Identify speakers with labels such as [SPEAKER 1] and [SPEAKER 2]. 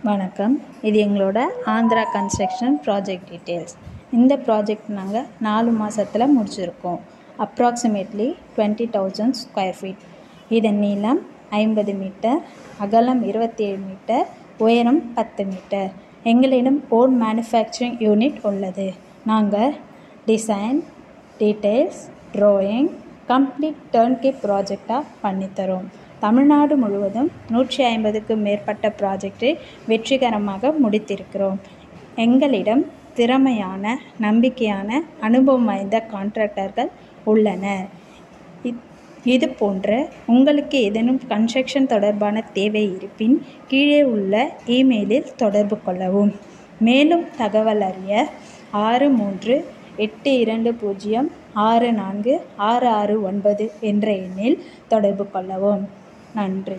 [SPEAKER 1] வணக்கம். இது எங்களோட ஆந்திரா கன்ஸ்ட்ரக்ஷன் ப்ராஜெக்ட் டீட்டெயில்ஸ். இந்த ப்ராஜெக்ட் நாங்கள் 4 மாதத்தில் முடிச்சிருக்கோம். Approximately 20,000 square feet. இதன் நீளம் 50 மீட்டர், அகலம் 27 மீட்டர், உயரம் 10 மீட்டர். எங்களிடம் ஓன் மேனுஃபேக்சரிங் யூனிட் உள்ளது. நாங்கள் டிசைன், டீட்டெயில்ஸ், ட்ராயிங், கம்ப்ளீட் டர்ன்கே ப்ராஜெக்டாக பண்ணித்தரோம். தமிழ்நாடு முழுவதும் 150க்கும் மேற்பட்ட ப்ராஜெக்டை வெற்றிகரமாக முடித்திருக்கிறோம். எங்களிடம் திறமையான, நம்பிக்கையான, அனுபவம் வாய்ந்த கான்ட்ராக்டர்கள் உள்ளனர். இது போன்ற உங்களுக்கு ஏதேனும் கன்ஸ்ட்ரக்ஷன் தொடர்பான தேவை இருப்பின் கீழே உள்ள இமெயிலில் தொடர்பு கொள்ளவும். மேலும் தகவல் அறிய 6382064669 என்ற எண்ணில் தொடர்பு கொள்ளவும். நன்றி.